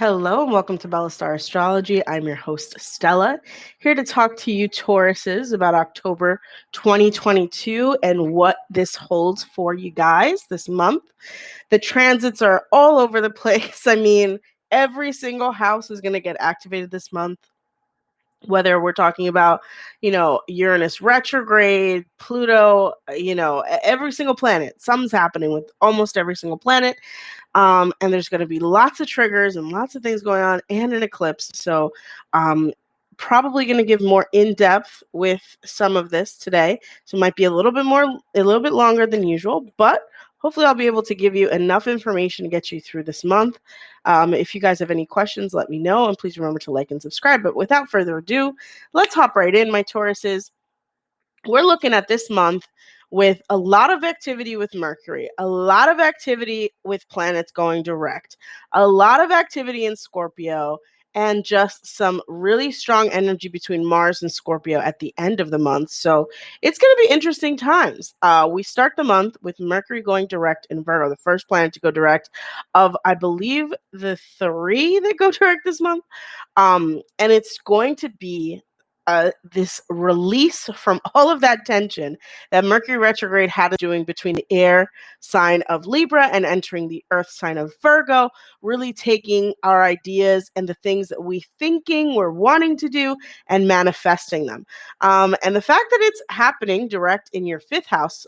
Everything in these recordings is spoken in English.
Hello and welcome to Bella Star Astrology. I'm your host, Stella, here to talk to you Tauruses about October 2022 and what this holds for you guys this month. The transits are all over the place. I mean, every single house is going to get activated this month. Whether we're talking about, Uranus retrograde, Pluto, every single planet, something's happening with almost every single planet. And there's going to be lots of triggers and lots of things going on and an eclipse. So probably going to give more in-depth with some of this today. So it might be a little bit longer than usual, but hopefully I'll be able to give you enough information to get you through this month. If you guys have any questions, let me know. And please remember to like and subscribe. But without further ado, let's hop right in, my Tauruses. We're looking at this month with a lot of activity with Mercury, a lot of activity with planets going direct, a lot of activity in Scorpio, and just some really strong energy between Mars and Scorpio at the end of the month. So it's going to be interesting times. We start the month with Mercury going direct in Virgo, the first planet to go direct of, I believe, the 3 that go direct this month. And it's going to be this release from all of that tension that Mercury retrograde had doing between the air sign of Libra and entering the earth sign of Virgo, really taking our ideas and the things that we're wanting to do and manifesting them. And the fact that it's happening direct in your 5th house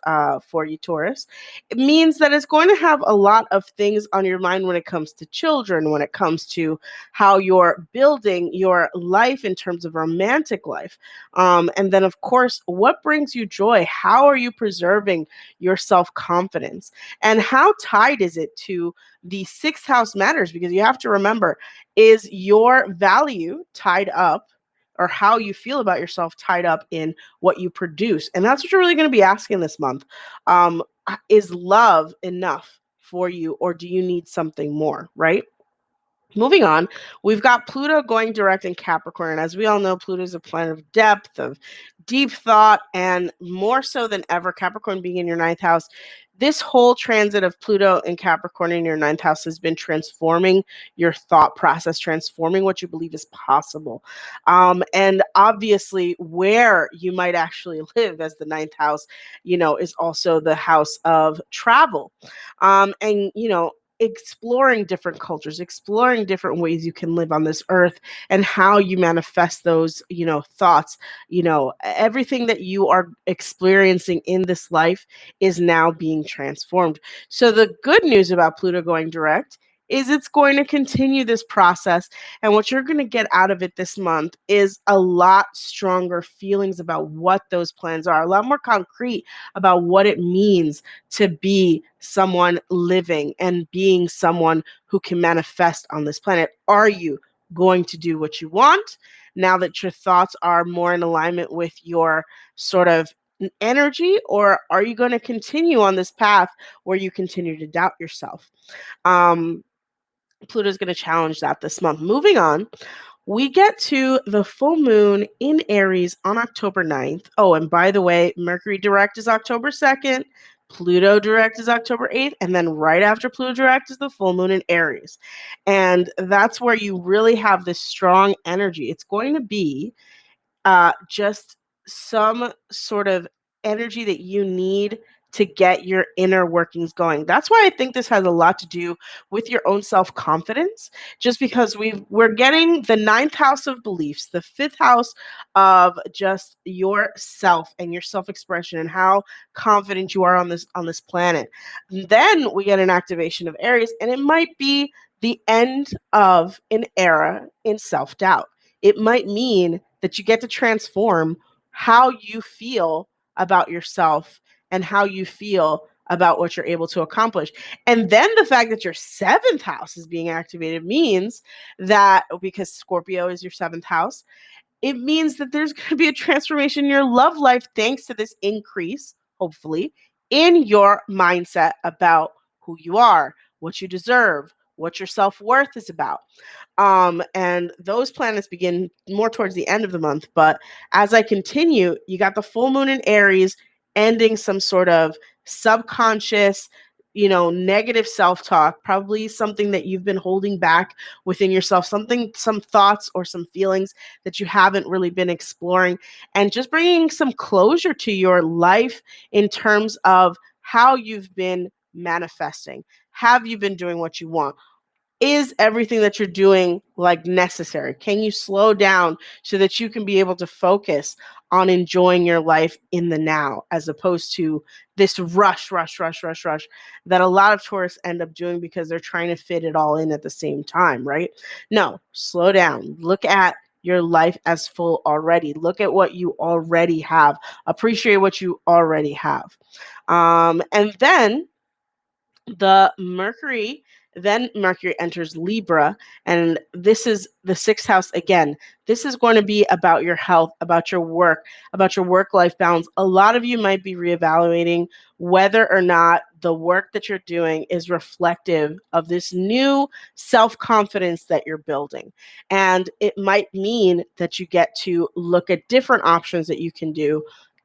for you, Taurus, it means that it's going to have a lot of things on your mind when it comes to children, when it comes to how you're building your life in terms of romantic life. And then, of course, what brings you joy? How are you preserving your self-confidence? And how tied is it to the 6th house matters? Because you have to remember, is your value tied up, or how you feel about yourself tied up in what you produce? And that's what you're really going to be asking this month. Is love enough for you, or do you need something more, right? Moving on, we've got Pluto going direct in Capricorn. And as we all know, Pluto is a planet of depth, of deep thought, and more so than ever, Capricorn being in your 9th house, this whole transit of Pluto and Capricorn in your 9th house has been transforming your thought process, transforming what you believe is possible. And obviously, where you might actually live as the 9th house, is also the house of travel. Exploring different cultures, exploring different ways you can live on this earth and how you manifest those, thoughts, everything that you are experiencing in this life is now being transformed. So the good news about Pluto going direct is it's going to continue this process. And what you're going to get out of it this month is a lot stronger feelings about what those plans are, a lot more concrete about what it means to be someone living and being someone who can manifest on this planet. Are you going to do what you want now that your thoughts are more in alignment with your sort of energy, or are you going to continue on this path where you continue to doubt yourself? Pluto's going to challenge that this month. Moving on, we get to the full moon in Aries on October 9th. Oh, and by the way, Mercury direct is October 2nd. Pluto direct is October 8th. And then right after Pluto direct is the full moon in Aries. And that's where you really have this strong energy. It's going to be just some sort of energy that you need to get your inner workings going. That's why I think this has a lot to do with your own self-confidence, just because we're getting the 9th house of beliefs, the 5th house of just yourself and your self-expression and how confident you are on this planet. And then we get an activation of Aries, and it might be the end of an era in self-doubt. It might mean that you get to transform how you feel about yourself and how you feel about what you're able to accomplish. And then the fact that your 7th house is being activated means that, because Scorpio is your 7th house, it means that there's going to be a transformation in your love life thanks to this increase, hopefully, in your mindset about who you are, what you deserve, what your self-worth is about. And those planets begin more towards the end of the month. But as I continue, you got the full moon in Aries ending some sort of subconscious negative self-talk, probably something that you've been holding back within yourself, some thoughts or some feelings that you haven't really been exploring, and just bringing some closure to your life in terms of how you've been manifesting. Have you been doing what you want? Is everything that you're doing like necessary? Can you slow down so that you can be able to focus on enjoying your life in the now, as opposed to this rush that a lot of tourists end up doing because they're trying to fit it all in at the same time, right? No, slow down. Look at your life as full already. Look at what you already have. Appreciate what you already have. And then Mercury enters Libra, and this is the sixth house again. This is going to be about your health, about your work-life balance. A lot of you might be reevaluating whether or not the work that you're doing is reflective of this new self-confidence that you're building. And it might mean that you get to look at different options that you can do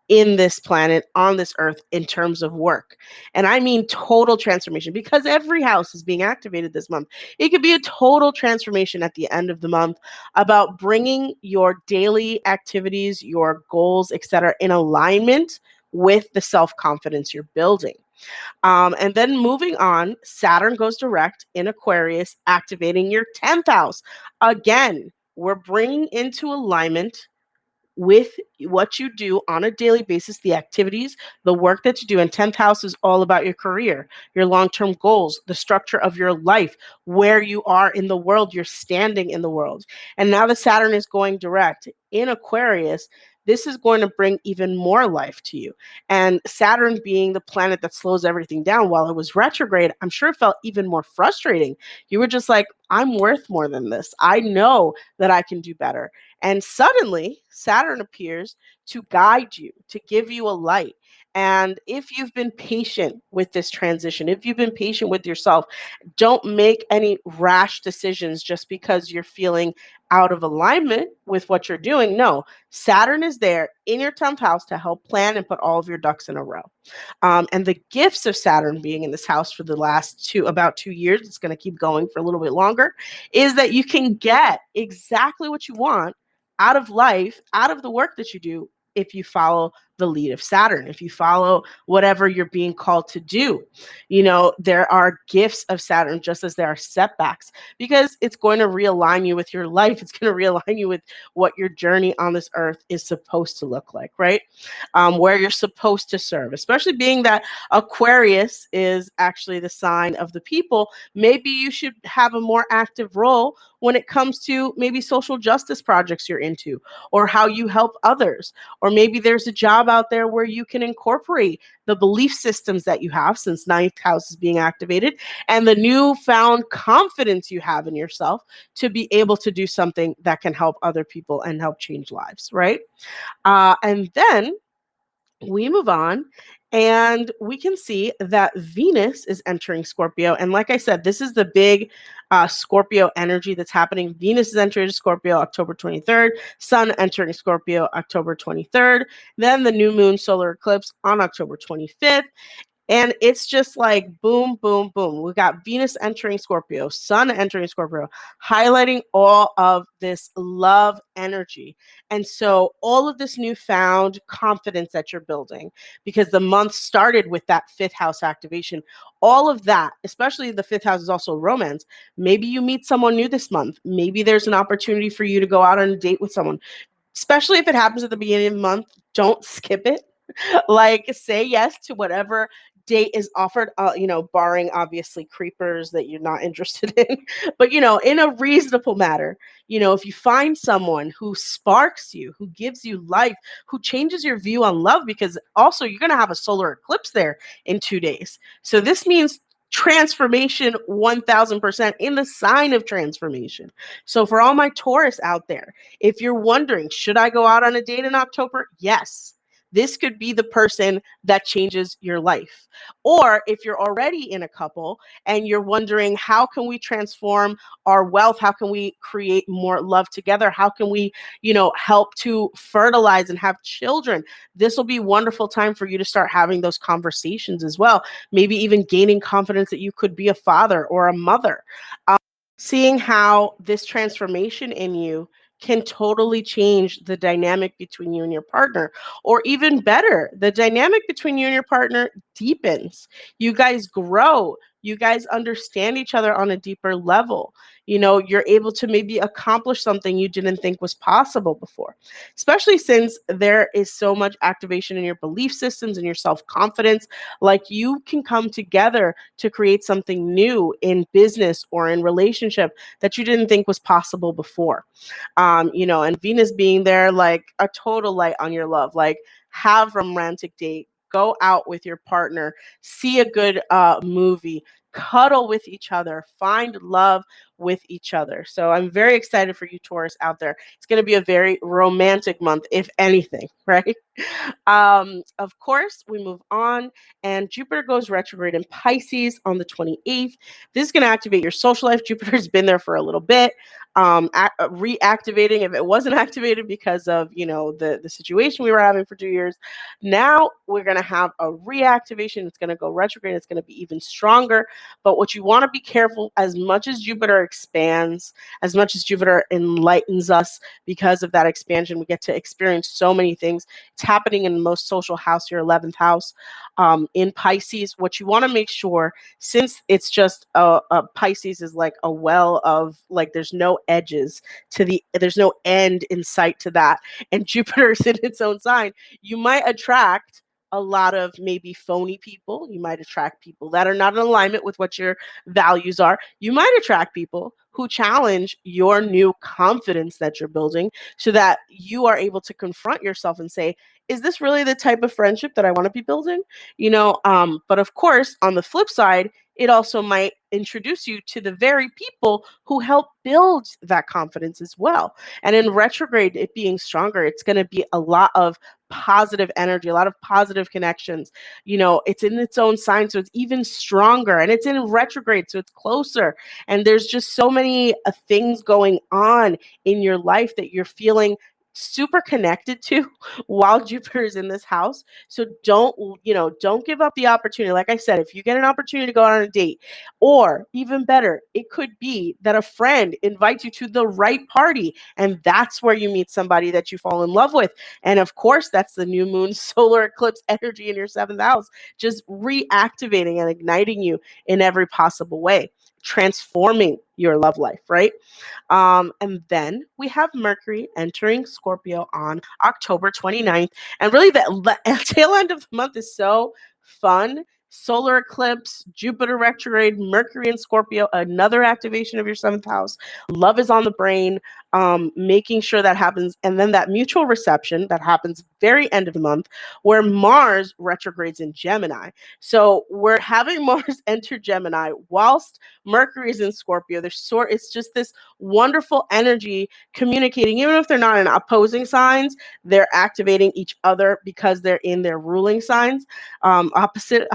in this planet, on this earth, in terms of work. And I mean total transformation, because every house is being activated this month. It could be a total transformation at the end of the month about bringing your daily activities, your goals, etc., in alignment with the self-confidence you're building. And then moving on, Saturn goes direct in Aquarius, activating your 10th house. Again, we're bringing into alignment with what you do on a daily basis, the activities, the work that you do. And 10th house is all about your career, your long-term goals, the structure of your life, where you are in the world, you're standing in the world. And now the Saturn is going direct in Aquarius. This is going to bring even more life to you. And Saturn being the planet that slows everything down while it was retrograde, I'm sure it felt even more frustrating. You were just like, I'm worth more than this. I know that I can do better. And suddenly, Saturn appears to guide you, to give you a light. And if you've been patient with this transition, if you've been patient with yourself, don't make any rash decisions just because you're feeling out of alignment with what you're doing. No, Saturn is there in your 10th house to help plan and put all of your ducks in a row. And the gifts of Saturn being in this house for the last about 2 years, it's going to keep going for a little bit longer, is that you can get exactly what you want out of life, out of the work that you do, if you follow the lead of Saturn, if you follow whatever you're being called to do. There are gifts of Saturn just as there are setbacks, because it's going to realign you with your life. It's going to realign you with what your journey on this earth is supposed to look like, right? Where you're supposed to serve, especially being that Aquarius is actually the sign of the people. Maybe you should have a more active role when it comes to maybe social justice projects you're into, or how you help others. Or maybe there's a job out there where you can incorporate the belief systems that you have, since ninth house is being activated, and the newfound confidence you have in yourself to be able to do something that can help other people and help change lives, right? And then we move on, and we can see that Venus is entering Scorpio. And like I said, this is the big Scorpio energy that's happening. Venus is entering Scorpio October 23rd, Sun entering Scorpio October 23rd, then the new moon solar eclipse on October 25th. And it's just like boom, boom, boom. We got Venus entering Scorpio, Sun entering Scorpio, highlighting all of this love energy. And so all of this newfound confidence that you're building, because the month started with that fifth house activation, all of that, especially the fifth house is also romance. Maybe you meet someone new this month. Maybe there's an opportunity for you to go out on a date with someone, especially if it happens at the beginning of the month. Don't skip it. Like, say yes to whatever date is offered, barring obviously creepers that you're not interested in, but in a reasonable manner. If you find someone who sparks you, who gives you life, who changes your view on love, because also you're going to have a solar eclipse there in 2 days. So this means transformation 1000% in the sign of transformation. So for all my Taurus out there, if you're wondering, should I go out on a date in October? Yes. this could be the person that changes your life. Or if you're already in a couple and you're wondering, how can we transform our wealth? How can we create more love together? How can we, help to fertilize and have children? This will be a wonderful time for you to start having those conversations as well. Maybe even gaining confidence that you could be a father or a mother. Seeing how this transformation in you can totally change the dynamic between you and your partner. Or even better, the dynamic between you and your partner deepens. You guys grow. You guys understand each other on a deeper level. You're able to maybe accomplish something you didn't think was possible before, especially since there is so much activation in your belief systems and your self-confidence. Like, you can come together to create something new in business or in relationship that you didn't think was possible before. And Venus being there, like a total light on your love, like have romantic date, go out with your partner, see a good movie, cuddle with each other, find love with each other. So I'm very excited for you Taurus out there. It's going to be a very romantic month, if anything, right? Of course, we move on, and Jupiter goes retrograde in Pisces on the 28th. This is going to activate your social life. Jupiter's been there for a little bit, reactivating if it wasn't activated because of the situation we were having for 2 years. Now we're going to have a reactivation. It's going to go retrograde. It's going to be even stronger. But what you want to be careful, as much as Jupiter expands, as much as Jupiter enlightens us, because of that expansion, we get to experience so many things. It's happening in the most social house, your 11th house, in Pisces. What you want to make sure, since it's just a Pisces is like a well of, like, there's no edges there's no end in sight to that, and Jupiter's in its own sign, you might attract a lot of maybe phony people. You might attract people that are not in alignment with what your values are. You might attract people who challenge your new confidence that you're building, so that you are able to confront yourself and say, is this really the type of friendship that I want to be building? But of course, on the flip side, it also might introduce you to the very people who help build that confidence as well. And in retrograde, it being stronger, it's going to be a lot of positive energy, a lot of positive connections. It's in its own sign, so it's even stronger, and it's in retrograde, so it's closer. And there's just so many things going on in your life that you're feeling super connected to while Jupiter is in this house. So don't give up the opportunity. Like I said, if you get an opportunity to go on a date, or even better, it could be that a friend invites you to the right party, and that's where you meet somebody that you fall in love with. And of course, that's the new moon solar eclipse energy in your 7th house, just reactivating and igniting you in every possible way, transforming your love life, right? And then we have Mercury entering Scorpio on October 29th. And really, the tail end of the month is so fun. Solar eclipse, Jupiter retrograde, Mercury in Scorpio, another activation of your 7th house. Love is on the brain, making sure that happens. And then that mutual reception that happens very end of the month, where Mars retrogrades in Gemini. So we're having Mars enter Gemini whilst Mercury is in Scorpio. It's just this wonderful energy communicating, even if they're not in opposing signs, they're activating each other because they're in their ruling signs, opposite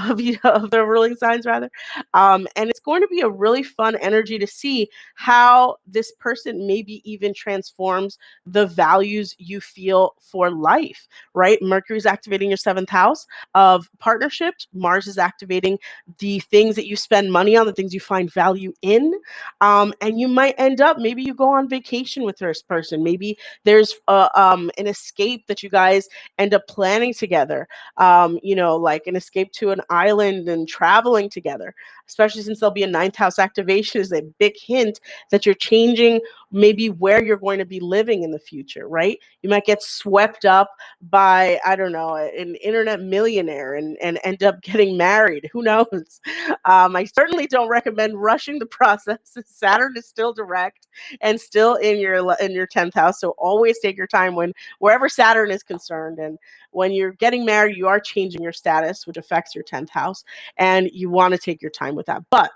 of their ruling signs rather. And it's going to be a really fun energy to see how this person maybe even transforms the values you feel for life, right? Mercury's activating your 7th house of partnerships. Mars is activating the things that you spend money on, the things you find value in. And you might end up, maybe you go on vacation with this person. Maybe there's an escape that you guys end up planning together, like an escape to an island and traveling together, especially since there'll be a 9th house activation, is a big hint that you're changing maybe where you're going to be living in the future, right? You might get swept up by, I don't know, an internet millionaire and end up getting married. Who knows? I certainly don't recommend rushing the process. Saturn is still direct and still in your 10th house. So always take your time wherever Saturn is concerned. And when you're getting married, you are changing your status, which affects your 10th house. And you want to take your time with that. But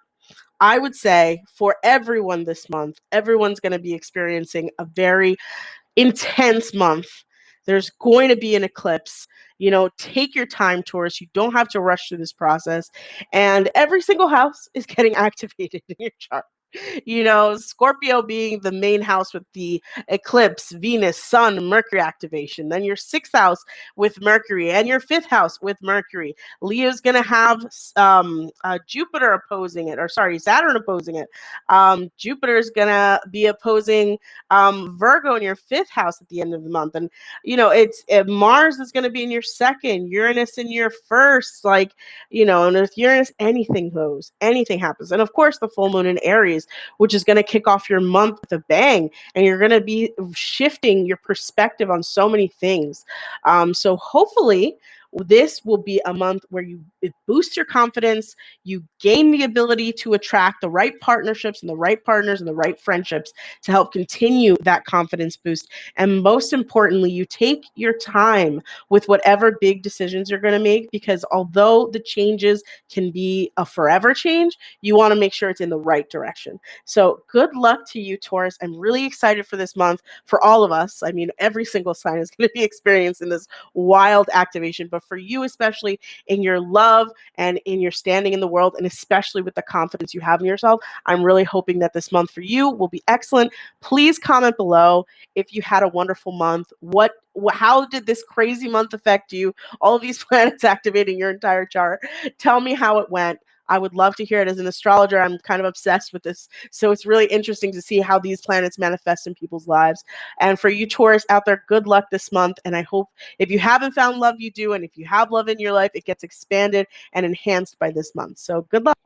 I would say for everyone this month, everyone's going to be experiencing a very intense month. There's going to be an eclipse. Take your time, Taurus. You don't have to rush through this process. And every single house is getting activated in your chart. Scorpio being the main house with the eclipse, Venus, Sun, Mercury activation. Then your sixth house with Mercury and your fifth house with Mercury. Leo's going to have Jupiter opposing it, or sorry, Saturn opposing it. Jupiter is going to be opposing Virgo in your fifth house at the end of the month. And, Mars is going to be in your second, Uranus in your first, and with Uranus, anything goes, anything happens. And of course, the full moon in Aries, which is going to kick off your month with a bang, and you're going to be shifting your perspective on so many things. So hopefully this will be a month where it boosts your confidence, you gain the ability to attract the right partnerships and the right partners and the right friendships to help continue that confidence boost. And most importantly, you take your time with whatever big decisions you're going to make, because although the changes can be a forever change, you want to make sure it's in the right direction. So good luck to you, Taurus. I'm really excited for this month for all of us. I mean, every single sign is going to be experiencing this wild activation, but for you, especially in your love and in your standing in the world, and especially with the confidence you have in yourself, I'm really hoping that this month for you will be excellent. Please comment below if you had a wonderful month. How did this crazy month affect you? All of these planets activating your entire chart. Tell me how it went. I would love to hear it. As an astrologer, I'm kind of obsessed with this. So it's really interesting to see how these planets manifest in people's lives. And for you Taurus out there, good luck this month. And I hope if you haven't found love, you do. And if you have love in your life, it gets expanded and enhanced by this month. So good luck.